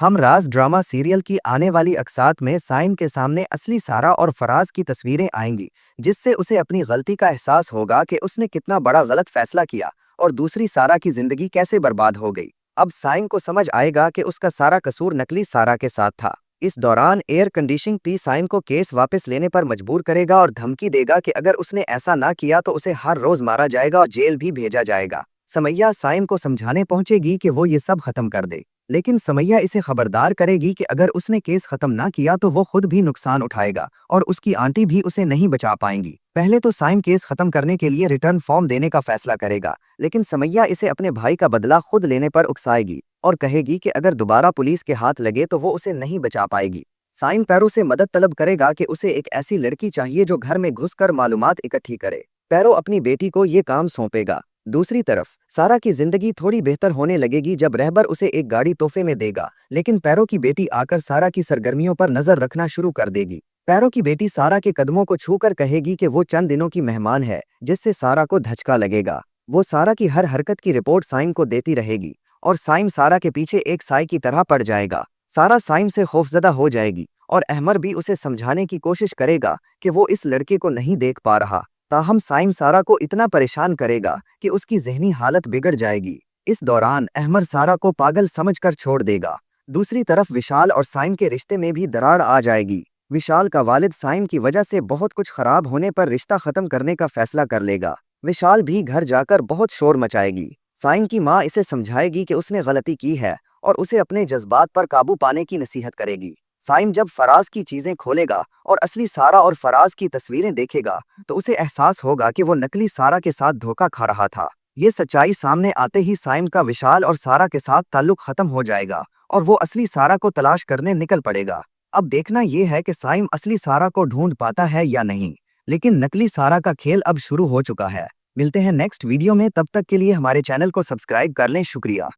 हम राज drama serial की आने वाली अक़सात में साइम के सामने असली सारा और फराज की तस्वीरें आएंगी, जिससे उसे अपनी गलती का एहसास होगा कि उसने कितना बड़ा गलत फैसला किया और दूसरी सारा की जिंदगी कैसे बर्बाद हो गई। अब साइम को समझ आएगा कि उसका सारा कसूर नकली सारा के साथ था। इस दौरान एयर कंडीशनिंग पी साइम को केस वापस लेने पर मजबूर करेगा और धमकी देगा कि अगर उसने ऐसा ना किया तो उसे हर रोज मारा जाएगा और जेल भी भेजा जाएगा। समैया साइम को समझाने पहुंचेगी कि वो ये सब खत्म कर दे, लेकिन समैया इसे खबरदार करेगी कि अगर उसने केस खत्म ना किया तो वो खुद भी नुकसान उठाएगा और उसकी आंटी भी उसे नहीं बचा पाएंगी। पहले तो साइम केस खत्म करने के लिए रिटर्न फॉर्म देने का फैसला करेगा, लेकिन समैया इसे अपने भाई का बदला खुद लेने पर उकसाएगी और कहेगी कि अगर दोबारा पुलिस के हाथ लगे तो वो उसे नहीं बचा पाएगी। साइम पैरो से मदद तलब करेगा कि उसे एक ऐसी लड़की चाहिए जो घर में घुसकर मालूमात इकट्ठी करे। पैरो अपनी बेटी को ये काम सौंपेगा। दूसरी तरफ सारा की जिंदगी थोड़ी बेहतर होने लगेगी जब रहबर उसे एक गाड़ी तोहफे में देगा, लेकिन पैरो की बेटी आकर सारा की सरगर्मियों पर नजर रखना शुरू कर देगी। पैरो की बेटी सारा के कदमों को छूकर कहेगी कि वो चंद दिनों की मेहमान है, जिससे सारा को धचका लगेगा। वो सारा की हर हरकत की रिपोर्ट साइम को देती रहेगी और साइम सारा के पीछे एक साई की तरह पड़ जाएगा। सारा साइम से खौफजदा हो जाएगी और अहमर भी उसे समझाने की कोशिश करेगा कि वो इस लड़के को नहीं देख पा रहा। ताहम साइम सारा को इतना परेशान करेगा कि उसकी ज़हनी हालत बिगड़ जाएगी। इस दौरान अहमर सारा को पागल समझकर छोड़ देगा। दूसरी तरफ विशाल और साइम के रिश्ते में भी दरार आ जाएगी। विशाल का वालिद साइम की वजह से बहुत कुछ खराब होने पर रिश्ता खत्म करने का फैसला कर लेगा। विशाल भी घर जाकर बहुत शोर मचाएगी। साइम की माँ इसे समझाएगी कि उसने गलती की है और उसे अपने जज्बात पर काबू पाने की नसीहत करेगी। साइम जब फराज की चीजें खोलेगा और असली सारा और फराज की तस्वीरें देखेगा तो उसे एहसास होगा कि वो नकली सारा के साथ धोखा खा रहा था। ये सच्चाई सामने आते ही साइम का विशाल और सारा के साथ ताल्लुक खत्म हो जाएगा और वो असली सारा को तलाश करने निकल पड़ेगा। अब देखना यह है कि साइम असली सारा को ढूंढ पाता है या नहीं, लेकिन नकली सारा का खेल अब शुरू हो चुका है। मिलते हैं नेक्स्ट वीडियो में, तब तक के लिए हमारे चैनल को सब्सक्राइब कर लें। शुक्रिया।